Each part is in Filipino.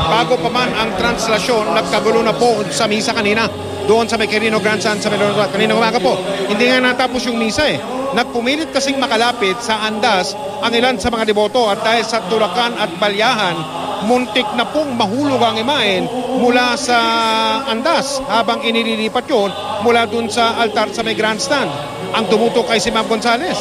bago pa man ang translasyon, nagkagulo na po sa misa kanina. Doon sa may Quirino Grandstand sa Melonot. Kanina umaga po, hindi nga natapos yung misa eh. Nagpumilit kasing makalapit sa andas ang ilan sa mga deboto at dahil sa tulakan at balyahan, muntik na pong mahulog ang imahen mula sa andas habang inililipat yun mula dun sa altar sa may grandstand. Ang tumutok kay si Ma'am Gonzales.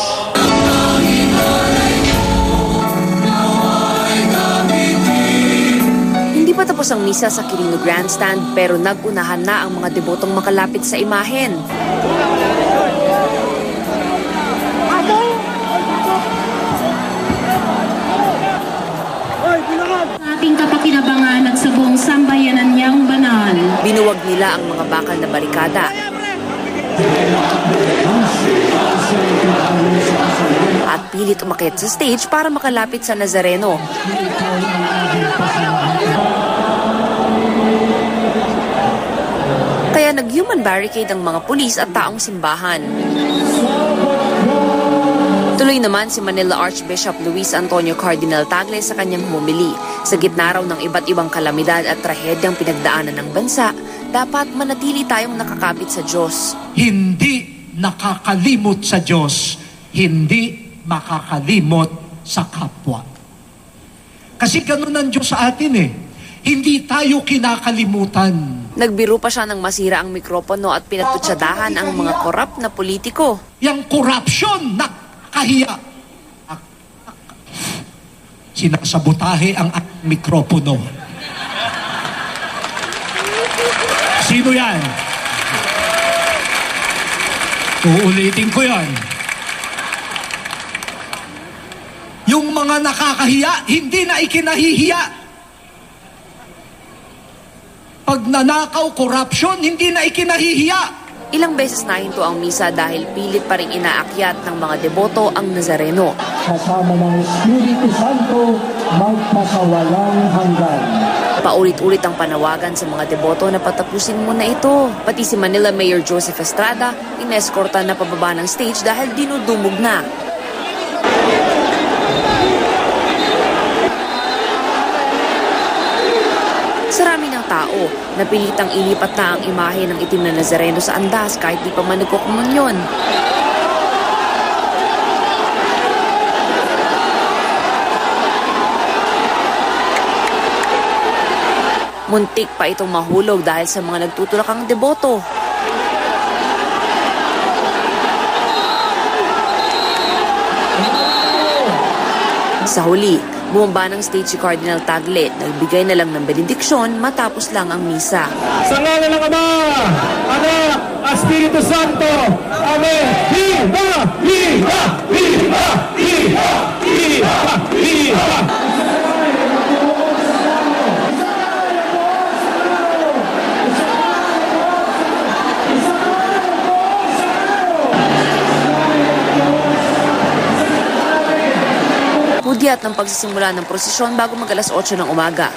Hindi pa tapos ang misa sa Quirino Grandstand pero nagunahan na ang mga debotong makalapit sa imahen. Ating kapakinabangan at sa buong sambayanan niyang banal. Binuwag nila ang mga bakal na barikada. At pilit umakyat sa stage para makalapit sa Nazareno. Kaya nag-human barricade ang mga pulis at taong simbahan. Tuloy naman si Manila Archbishop Luis Antonio Cardinal Tagle sa kanyang humili. Sa gitna raw ng iba't ibang kalamidad at trahedyang pinagdaanan ng bansa, dapat manatili tayong nakakapit sa Diyos. Hindi nakakalimot sa Diyos, hindi makakalimot sa kapwa. Kasi ganun ang Diyos sa atin eh. Hindi tayo kinakalimutan. Nagbiro pa siya ng masira ang mikropono at pinagtutsadahan ang mga korap na politiko. Yang corruption, nakahiya. Sinasabotahe ang mikropono. Sino yan? Uulitin ko yan. Yung mga nakakahiya, hindi na ikinahihiya. Pag nanakaw, corruption, hindi na ikinahihiya. Ilang beses na hinto ang misa dahil pilit pa rin inaakyat ng mga deboto ang Nazareno. Kasama ng Espiritu Santo, magpasawalang hanggan. Paulit-ulit ang panawagan sa mga deboto na patapusin muna ito. Pati si Manila Mayor Joseph Estrada, ineskorta na pababa ng stage dahil dinudumog na. Sarami ng tao, napilitang ilipat na ang imahe ng itim na Nazareno sa andas kahit di pa man nagkukumunyon. Muntik pa itong mahulog dahil sa mga nagtutulakang deboto. Sa huli, bumaba ng stage si Cardinal Tagle, nagbigay na lang ng benediksyon matapos lang ang misa. Sa ngalan ng Ama, Anak, Espiritu Santo, Amen. Viva! Viva! Viva! Viva! Viva! Viva! Hudyat ng pagsisimula ng prosesyon bago mag-alas 8 ng umaga.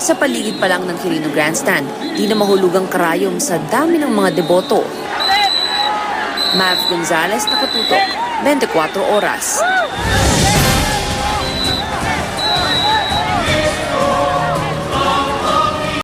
Sa paligid pa lang ng Quirino Grandstand, di na mahulugang karayom sa dami ng mga deboto. Mav Gonzalez, nakatutok, 24 oras.